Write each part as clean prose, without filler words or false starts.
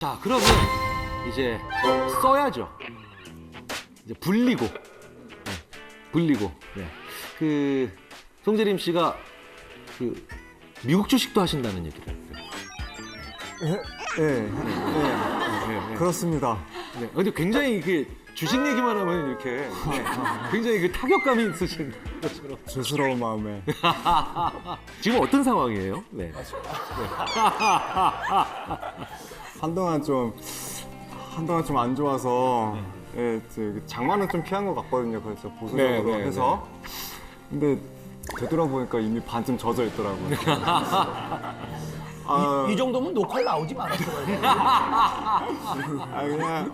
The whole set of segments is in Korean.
자, 그러면 이제 써야죠. 이제 불리고, 네, 불리고. 네. 그 송재림 씨가 그 미국 주식도 하신다는 얘기를 했어요. 네. 그렇습니다. 네. 근데 굉장히 그 주식 얘기만 하면 이렇게 굉장히 그 타격감이 있으신 것처럼. 죄스러운 마음에. 지금 어떤 상황이에요? 네. 한동안 좀 안 좋아서 장마는 좀 피한 것 같거든요. 그래서 보수적으로 네. 해서. 근데 되돌아보니까 이미 반쯤 젖어 있더라고요. 이 정도면 녹화를 나오지 말았어요. 그냥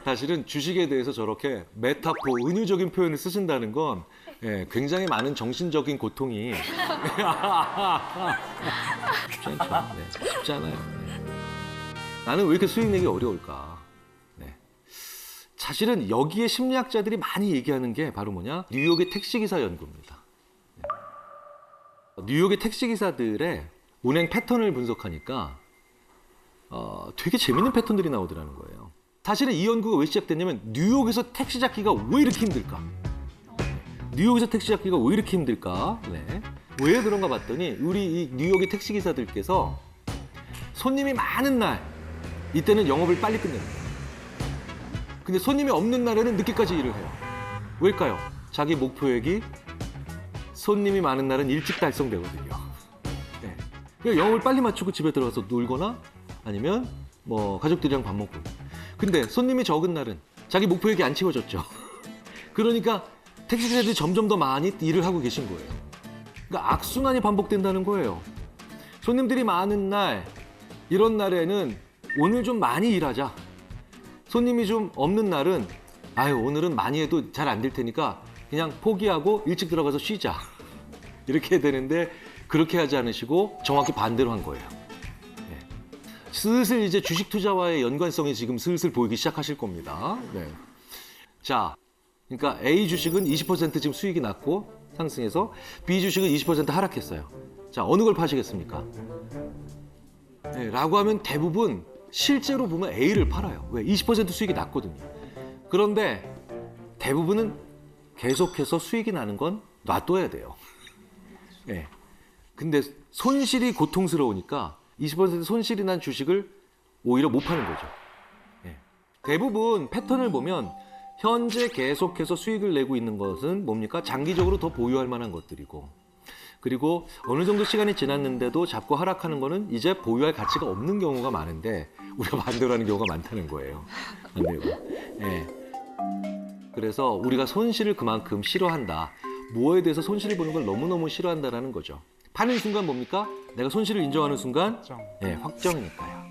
사실은 주식에 대해서 저렇게 메타포, 은유적인 표현을 쓰신다는 건 굉장히 많은 정신적인 고통이 쉽지 않죠. 네, 쉽지 않아요. 네. 나는 왜 이렇게 수익 내기 어려울까? 네. 사실은 여기에 심리학자들이 많이 얘기하는 게 바로 뭐냐? 뉴욕의 택시기사 연구입니다. 네. 뉴욕의 택시기사들의 운행 패턴을 분석하니까 되게 재밌는 패턴들이 나오더라는 거예요. 사실은 이 연구가 왜 시작됐냐면 뉴욕에서 택시 잡기가 왜 이렇게 힘들까? 뉴욕에서 택시 잡기가 왜 이렇게 힘들까? 네. 왜 그런가 봤더니 우리 이 뉴욕의 택시 기사들께서 손님이 많은 날 이때는 영업을 빨리 끝냅니다. 근데 손님이 없는 날에는 늦게까지 일을 해요. 왜일까요? 자기 목표액이 손님이 많은 날은 일찍 달성되거든요. 네. 그러니까 영업을 빨리 마치고 집에 들어가서 놀거나 아니면 뭐 가족들이랑 밥 먹고. 근데 손님이 적은 날은 자기 목표액이 안 채워졌죠. 그러니까 택시기사들이 점점 더 많이 일을 하고 계신 거예요. 그러니까 악순환이 반복된다는 거예요. 손님들이 많은 날, 이런 날에는 오늘 좀 많이 일하자. 손님이 좀 없는 날은 오늘은 많이 해도 잘 안 될 테니까 그냥 포기하고 일찍 들어가서 쉬자. 이렇게 되는데 그렇게 하지 않으시고 정확히 반대로 한 거예요. 네. 슬슬 이제 주식 투자와의 연관성이 지금 슬슬 보이기 시작하실 겁니다. 네. 자, 그러니까 A 주식은 20% 지금 수익이 났고 상승해서 B 주식은 20% 하락했어요. 자, 어느 걸 파시겠습니까? 네, 라고 하면 대부분 실제로 보면 A를 팔아요. 왜? 20% 수익이 났거든요. 그런데 대부분은 계속해서 수익이 나는 건 놔둬야 돼요. 네. 근데 손실이 고통스러우니까 20% 손실이 난 주식을 오히려 못 파는 거죠. 네. 대부분 패턴을 보면 현재 계속해서 수익을 내고 있는 것은 뭡니까? 장기적으로 더 보유할 만한 것들이고, 그리고 어느 정도 시간이 지났는데도 잡고 하락하는 거는 이제 보유할 가치가 없는 경우가 많은데 우리가 반대로 하는 경우가 많다는 거예요. 반대로. 네. 그래서 우리가 손실을 그만큼 싫어한다. 뭐에 대해서 손실을 보는 걸 너무너무 싫어한다라는 거죠. 파는 순간 뭡니까? 내가 손실을 인정하는 순간 확정이니까요.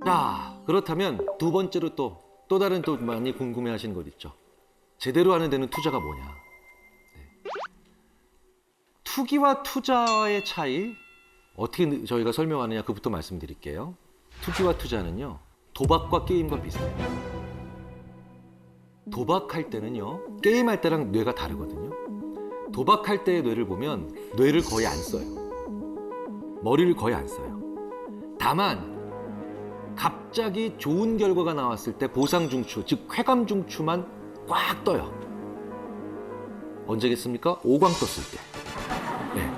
자, 그렇다면 두 번째로 또 다른 또 많이 궁금해하시는 것 있죠. 제대로 하는 데는 투자가 뭐냐? 네. 투기와 투자의 차이 어떻게 저희가 설명하느냐 그부터 말씀드릴게요. 투기와 투자는요, 도박과 게임과 비슷해요. 도박할 때는요, 게임할 때랑 뇌가 다르거든요. 도박할 때의 뇌를 보면 뇌를 거의 안 써요. 머리를 거의 안 써요. 다만 갑자기 좋은 결과가 나왔을 때 보상중추, 즉 쾌감중추만 꽉 떠요. 언제겠습니까? 오광 떴을 때. 네.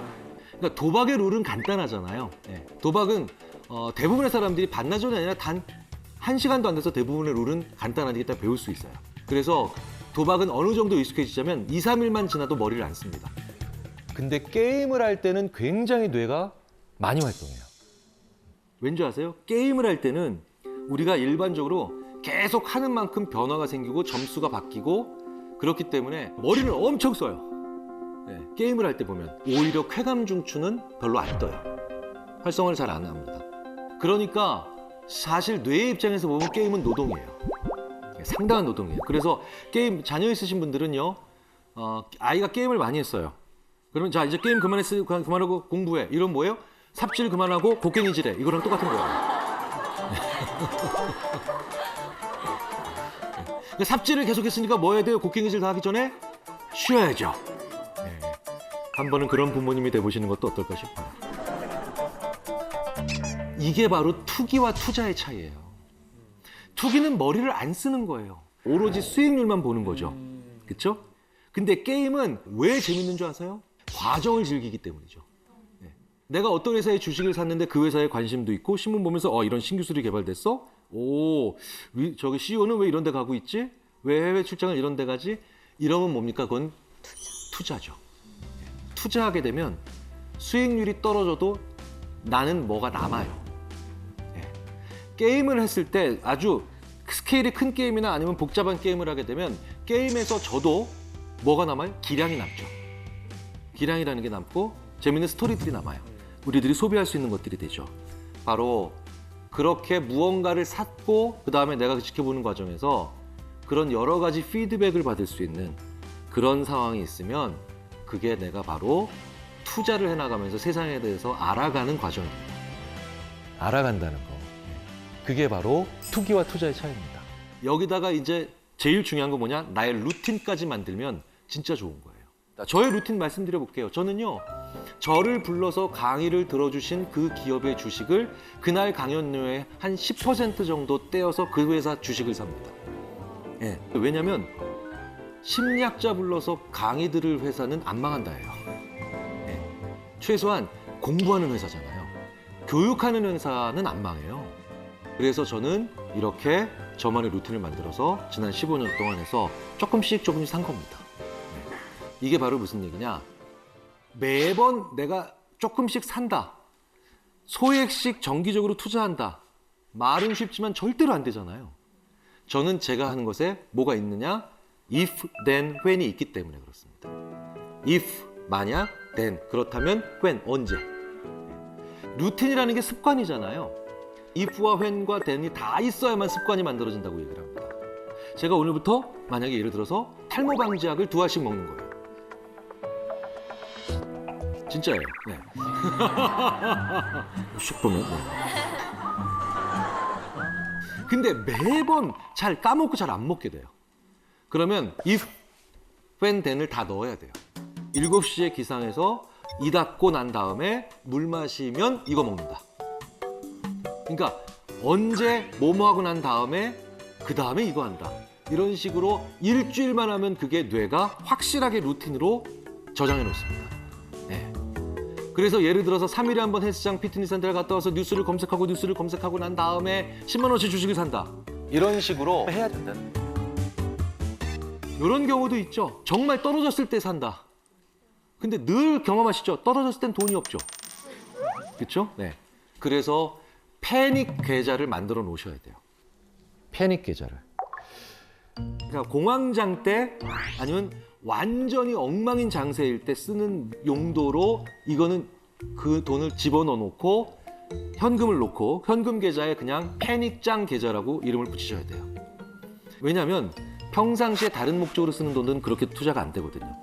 그러니까 도박의 룰은 간단하잖아요. 네. 도박은 대부분의 사람들이 반나절이 아니라 단 1시간도 안 돼서 대부분의 룰은 간단하기 때문에 배울 수 있어요. 그래서 도박은 어느 정도 익숙해지자면 2, 3일만 지나도 머리를 안 씁니다. 근데 게임을 할 때는 굉장히 뇌가 많이 활동해요. 왠지 아세요? 게임을 할 때는 우리가 일반적으로 계속 하는 만큼 변화가 생기고 점수가 바뀌고 그렇기 때문에 머리를 엄청 써요. 네, 게임을 할 때 보면 오히려 쾌감 중추는 별로 안 떠요. 활성화를 잘 안 합니다. 그러니까 사실 뇌의 입장에서 보면 게임은 노동이에요. 상당한 노동이에요. 그래서 게임 자녀 있으신 분들은요, 아이가 게임을 많이 했어요. 그러면 자 이제 게임 그만하고 공부해. 이런 뭐예요? 삽질 그만하고 곡괭이질해. 이거랑 똑같은 거예요. 그러니까 삽질을 계속했으니까 뭐 해야 돼요? 곡괭이질 다 하기 전에 쉬어야죠. 네. 한 번은 그런 부모님이 돼보시는 것도 어떨까 싶어요. 이게 바로 투기와 투자의 차이예요. 투기는 머리를 안 쓰는 거예요. 오로지 수익률만 보는 거죠. 그렇죠? 근데 게임은 왜 재밌는 줄 아세요? 과정을 즐기기 때문이죠. 네. 내가 어떤 회사의 주식을 샀는데 그 회사에 관심도 있고 신문 보면서 이런 신기술이 개발됐어? 저기 CEO는 왜 이런 데 가고 있지? 왜 해외 출장을 이런 데 가지? 이러면 뭡니까? 그건 투자죠. 네. 투자하게 되면 수익률이 떨어져도 나는 뭐가 남아요. 네. 게임을 했을 때 아주 스케일이 큰 게임이나 아니면 복잡한 게임을 하게 되면 게임에서 저도 뭐가 남아요? 기량이 남죠. 기량이라는 게 남고 재밌는 스토리들이 남아요. 우리들이 소비할 수 있는 것들이 되죠. 바로 그렇게 무언가를 샀고 그 다음에 내가 지켜보는 과정에서 그런 여러 가지 피드백을 받을 수 있는 그런 상황이 있으면 그게 내가 바로 투자를 해나가면서 세상에 대해서 알아가는 과정입니다. 알아간다는 거. 그게 바로 투기와 투자의 차이입니다. 여기다가 이제 제일 중요한 건 뭐냐? 나의 루틴까지 만들면 진짜 좋은 거예요. 저의 루틴 말씀드려 볼게요. 저는요, 저를 불러서 강의를 들어주신 그 기업의 주식을 그날 강연료의 한 10% 정도 떼어서 그 회사 주식을 삽니다. 예. 왜냐면 심리학자 불러서 강의 들을 회사는 안 망한다예요. 예. 최소한 공부하는 회사잖아요. 교육하는 회사는 안 망해요. 그래서 저는 이렇게 저만의 루틴을 만들어서 지난 15년 동안 해서 조금씩 산 겁니다. 네. 이게 바로 무슨 얘기냐? 매번 내가 조금씩 산다. 소액씩 정기적으로 투자한다. 말은 쉽지만 절대로 안 되잖아요. 저는 제가 하는 것에 뭐가 있느냐? if, then, when이 있기 때문에 그렇습니다. if, 만약, then, 그렇다면 when, 언제. 루틴이라는 게 습관이잖아요. if와 when과 then이 다 있어야만 습관이 만들어진다고 얘기를 합니다. 제가 오늘부터 만약에 예를 들어서 탈모 방지약을 2알씩 먹는 거예요. 진짜예요. 네. 슉 보면. 네. 근데 매번 잘 까먹고 잘 안 먹게 돼요. 그러면 if, when, then을 다 넣어야 돼요. 7시에 기상해서 이 닦고 난 다음에 물 마시면 이거 먹는다. 그러니까 언제 뭐뭐 하고 난 다음에 그 다음에 이거 한다. 이런 식으로 일주일만 하면 그게 뇌가 확실하게 루틴으로 저장해 놓습니다. 네. 그래서 예를 들어서 3일에 한 번 헬스장 피트니스 센터를 갔다 와서 뉴스를 검색하고 난 다음에 10만 원어치 주식을 산다. 이런 식으로 해야 된다. 이런 경우도 있죠. 정말 떨어졌을 때 산다. 근데 늘 경험하시죠? 떨어졌을 땐 돈이 없죠. 그렇죠? 네. 그래서 패닉 계좌를 만들어 놓으셔야 돼요. 패닉 계좌를. 그러니까 공황장 때 아니면 완전히 엉망인 장세일 때 쓰는 용도로 이거는 그 돈을 집어넣어 놓고 현금을 놓고 현금 계좌에 그냥 패닉장 계좌라고 이름을 붙이셔야 돼요. 왜냐하면 평상시에 다른 목적으로 쓰는 돈은 그렇게 투자가 안 되거든요.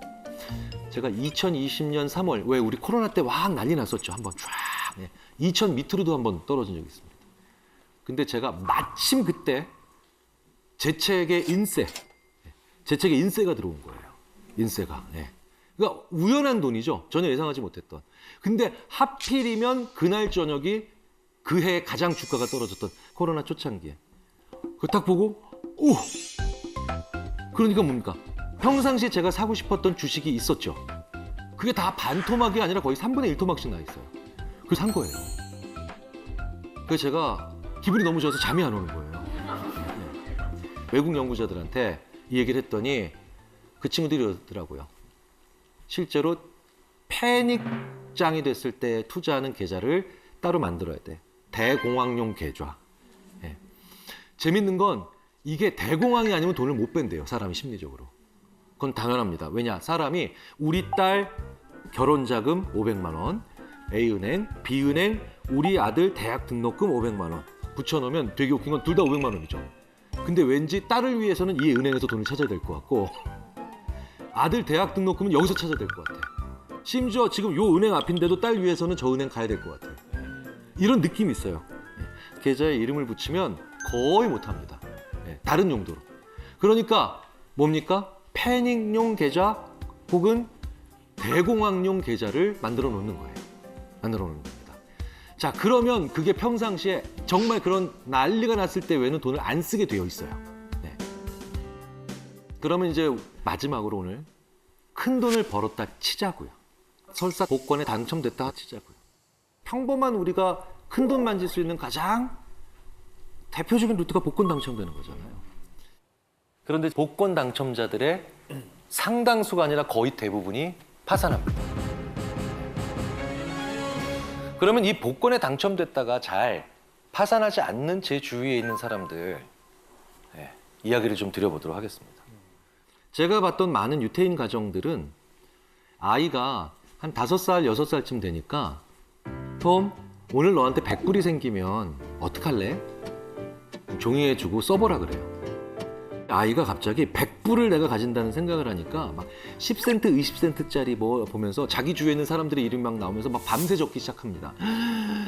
제가 2020년 3월 왜 우리 코로나 때 막 난리 났었죠. 한번 쫙 2000 밑으로도 한번 떨어진 적이 있습니다. 근데 제가 마침 그때 제 책에 인세가 들어온 거예요. 인세가. 네. 그러니까 우연한 돈이죠. 전혀 예상하지 못했던. 근데 하필이면 그날 저녁이 그 해 가장 주가가 떨어졌던 코로나 초창기에. 그거 딱 보고 오! 그러니까 뭡니까? 평상시에 제가 사고 싶었던 주식이 있었죠. 그게 다 반토막이 아니라 거의 3분의 1 토막씩 나 있어요. 그래서 산 거예요. 그래서 제가 기분이 너무 좋아서 잠이 안 오는 거예요. 네. 외국 연구자들한테 이 얘기를 했더니 그 친구들이 이러더라고요. 실제로 패닉장이 됐을 때 투자하는 계좌를 따로 만들어야 돼. 대공황용 계좌. 네. 재밌는 건 이게 대공황이 아니면 돈을 못 뺀대요. 사람이 심리적으로. 그건 당연합니다. 왜냐? 사람이 우리 딸 결혼자금 500만 원, A은행, B은행, 우리 아들 대학 등록금 500만 원 붙여놓으면 되게 웃긴 건 둘 다 500만 원이죠. 근데 왠지 딸을 위해서는 이 은행에서 돈을 찾아야 될 것 같고 아들 대학 등록금은 여기서 찾아야 될 것 같아. 심지어 지금 요 은행 앞인데도 딸 위해서는 저 은행 가야 될 것 같아. 이런 느낌이 있어요. 계좌에 이름을 붙이면 거의 못합니다. 다른 용도로. 그러니까 뭡니까? 패닉용 계좌 혹은 대공황용 계좌를 만들어 놓는 거예요. 만들어 놓는 겁니다. 자, 그러면 그게 평상시에 정말 그런 난리가 났을 때 외에는 돈을 안 쓰게 되어 있어요. 네. 그러면 이제 마지막으로 오늘 큰 돈을 벌었다 치자고요. 설사 복권에 당첨됐다 치자고요. 평범한 우리가 큰 돈 만질 수 있는 가장 대표적인 루트가 복권 당첨되는 거잖아요. 그런데 복권 당첨자들의 상당수가 아니라 거의 대부분이 파산합니다. 그러면 이 복권에 당첨됐다가 잘 파산하지 않는 제 주위에 있는 사람들 이야기를 좀 드려보도록 하겠습니다. 제가 봤던 많은 유태인 가정들은 아이가 한 5살, 6살쯤 되니까 톰, 오늘 너한테 100불이 생기면 어떡할래? 종이에 주고 써보라 그래요. 아이가 갑자기 100불을 내가 가진다는 생각을 하니까 막 10센트, 20센트짜리 뭐 보면서 자기 주위에 있는 사람들의 이름이 막 나오면서 막 밤새 적기 시작합니다.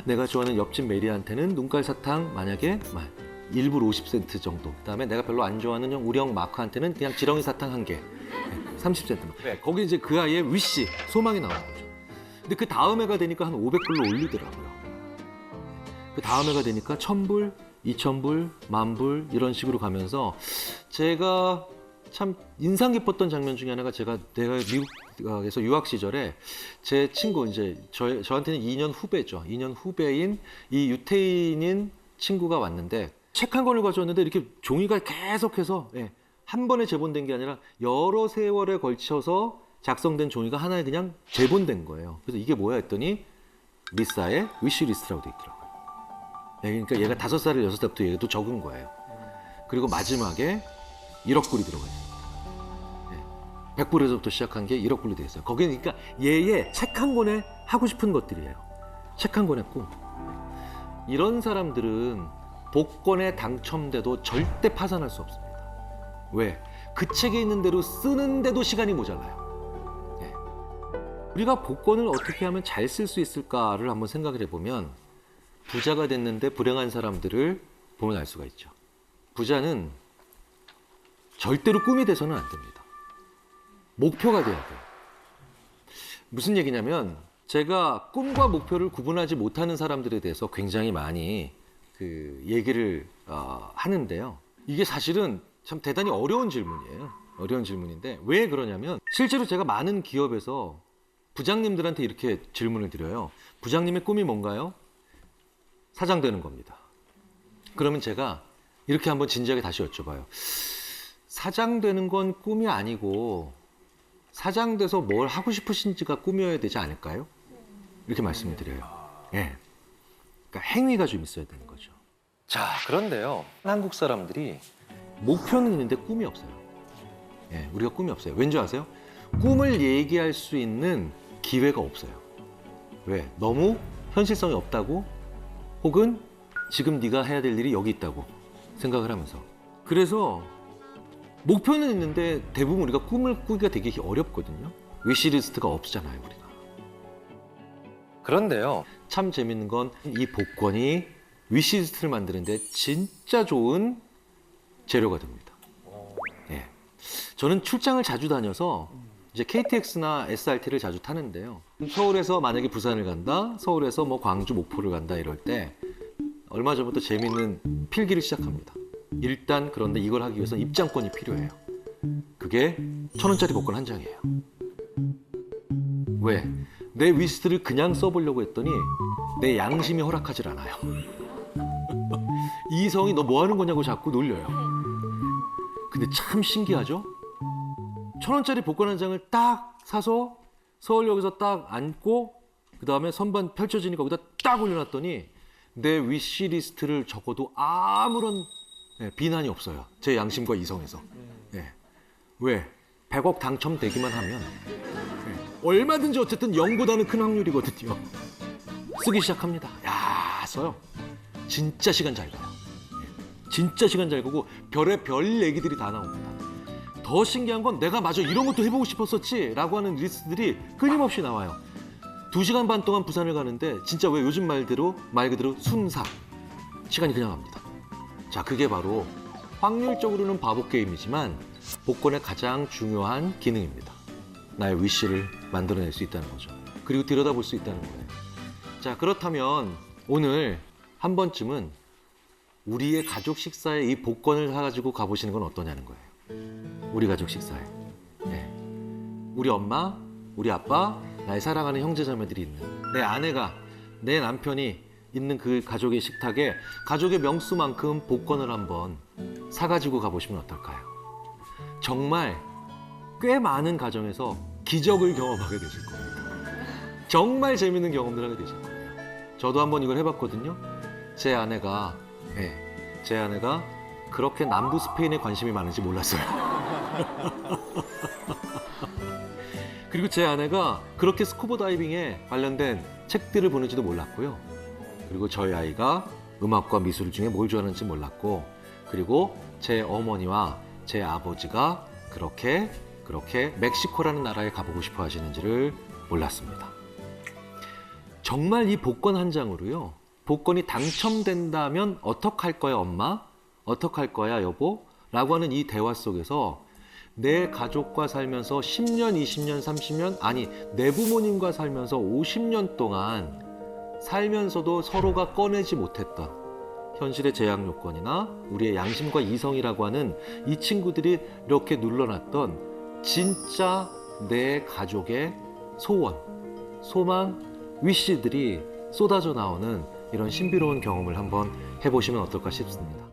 내가 좋아하는 옆집 메리한테는 눈깔 사탕 만약에 1불 50센트 정도. 그다음에 내가 별로 안 좋아하는 우리 형 마크한테는 그냥 지렁이 사탕 1개. 30센트. 거기 이제 그 아이의 위시, 소망이 나오는 거죠. 근데 그 다음 해가 되니까 한 500불로 올리더라고요. 그 다음 해가 되니까 1000불, 2000불, 10,000불 이런 식으로 가면서 제가 참 인상 깊었던 장면 중에 하나가 내가 미국에서 유학 시절에 제 친구 이제 저한테는 2년 후배죠. 2년 후배인 이 유태인인 친구가 왔는데 책 한 권을 가져왔는데 이렇게 종이가 계속해서 한 번에 재본된 게 아니라 여러 세월에 걸쳐서 작성된 종이가 하나에 그냥 재본된 거예요. 그래서 이게 뭐야 했더니 리사의 위시리스트라고 돼 있더라고요. 그러니까 얘가 5살, 6살부터 얘도 적은 거예요. 그리고 마지막에 1억 불이 들어가 있어요. 100불에서부터 시작한 게 1억 불이 돼 있어요. 거기는 그러니까 얘의 책 한 권에 하고 싶은 것들이에요. 책 한 권에 꼭. 이런 사람들은 복권에 당첨돼도 절대 파산할 수 없습니다. 왜? 그 책에 있는 대로 쓰는데도 시간이 모자라요. 우리가 복권을 어떻게 하면 잘 쓸 수 있을까를 한번 생각을 해보면 부자가 됐는데 불행한 사람들을 보면 알 수가 있죠. 부자는 절대로 꿈이 돼서는 안 됩니다. 목표가 돼야 돼요. 무슨 얘기냐면 제가 꿈과 목표를 구분하지 못하는 사람들에 대해서 굉장히 많이 얘기를 하는데요. 이게 사실은 참 대단히 어려운 질문이에요. 어려운 질문인데 왜 그러냐면 실제로 제가 많은 기업에서 부장님들한테 이렇게 질문을 드려요. 부장님의 꿈이 뭔가요? 사장 되는 겁니다. 그러면 제가 이렇게 한번 진지하게 다시 여쭤봐요. 사장 되는 건 꿈이 아니고 사장 돼서 뭘 하고 싶으신지가 꿈이어야 되지 않을까요? 이렇게 말씀을 드려요. 예. 그러니까 행위가 좀 있어야 되는 거죠. 자, 그런데요. 한국 사람들이 목표는 있는데 꿈이 없어요. 예, 우리가 꿈이 없어요. 왠지 아세요? 꿈을 얘기할 수 있는 기회가 없어요. 왜? 너무 현실성이 없다고 혹은 지금 네가 해야 될 일이 여기 있다고 생각을 하면서. 그래서 목표는 있는데 대부분 우리가 꿈을 꾸기가 되게 어렵거든요. 위시리스트가 없잖아요, 우리가. 그런데요, 참 재밌는 건 이 복권이 위시리스트를 만드는데 진짜 좋은 재료가 됩니다. 예. 저는 출장을 자주 다녀서 이제 KTX나 SRT를 자주 타는데요. 서울에서 만약에 부산을 간다, 서울에서 뭐 광주, 목포를 간다 이럴 때 얼마 전부터 재밌는 필기를 시작합니다. 일단 그런데 이걸 하기 위해서 입장권이 필요해요. 그게 1,000원짜리 복권 한 장이에요. 왜? 내 위시리스트를 그냥 써보려고 했더니 내 양심이 허락하질 않아요. 이성이 너 뭐 하는 거냐고 자꾸 놀려요. 근데 참 신기하죠? 1,000원짜리 복권 한 장을 딱 사서 서울역에서 딱 앉고 그 다음에 선반 펼쳐지니까 거기다 딱 올려놨더니 내 위시리스트를 적어도 아무런 비난이 없어요. 제 양심과 이성에서. 왜? 100억 당첨되기만 하면 얼마든지 어쨌든 0보다는 큰 확률이거든요. 쓰기 시작합니다. 야, 써요. 진짜 시간 잘 가요. 진짜 시간 잘 가고 별의 별 얘기들이 다 나옵니다. 더 신기한 건 내가 맞아 이런 것도 해보고 싶었었지 라고 하는 리스트들이 끊임없이 나와요. 2시간 반 동안 부산을 가는데 진짜 왜 요즘 말 그대로 순삭 시간이 그냥 갑니다. 자, 그게 바로 확률적으로는 바보 게임이지만 복권의 가장 중요한 기능입니다. 나의 위시를 만들어낼 수 있다는 거죠. 그리고 들여다볼 수 있다는 거예요. 자, 그렇다면 오늘 한 번쯤은 우리의 가족 식사에 이 복권을 사가지고 가보시는 건 어떠냐는 거예요. 우리 가족 식사에. 네. 우리 엄마, 우리 아빠, 나의 사랑하는 형제자매들이 있는 내 아내가, 내 남편이 있는 그 가족의 식탁에 가족의 명수만큼 복권을 한번 사가지고 가보시면 어떨까요? 정말 꽤 많은 가정에서 기적을 경험하게 되실 겁니다. 정말 재밌는 경험들 하게 되실 거예요. 저도 한번 이걸 해봤거든요. 제 아내가 그렇게 남부 스페인에 관심이 많은지 몰랐어요. 그리고 제 아내가 그렇게 스쿠버 다이빙에 관련된 책들을 보는지도 몰랐고요. 그리고 저희 아이가 음악과 미술 중에 뭘 좋아하는지 몰랐고, 그리고 제 어머니와 제 아버지가 그렇게 멕시코라는 나라에 가보고 싶어 하시는지를 몰랐습니다. 정말 이 복권 한 장으로요. 복권이 당첨된다면 어떡할 거야 엄마? 어떡할 거야 여보? 라고 하는 이 대화 속에서 내 가족과 살면서 10년, 20년, 30년, 아니 내 부모님과 살면서 50년 동안 살면서도 서로가 꺼내지 못했던 현실의 제약 요건이나 우리의 양심과 이성이라고 하는 이 친구들이 이렇게 눌러놨던 진짜 내 가족의 소원, 소망, 위시들이 쏟아져 나오는 이런 신비로운 경험을 한번 해보시면 어떨까 싶습니다.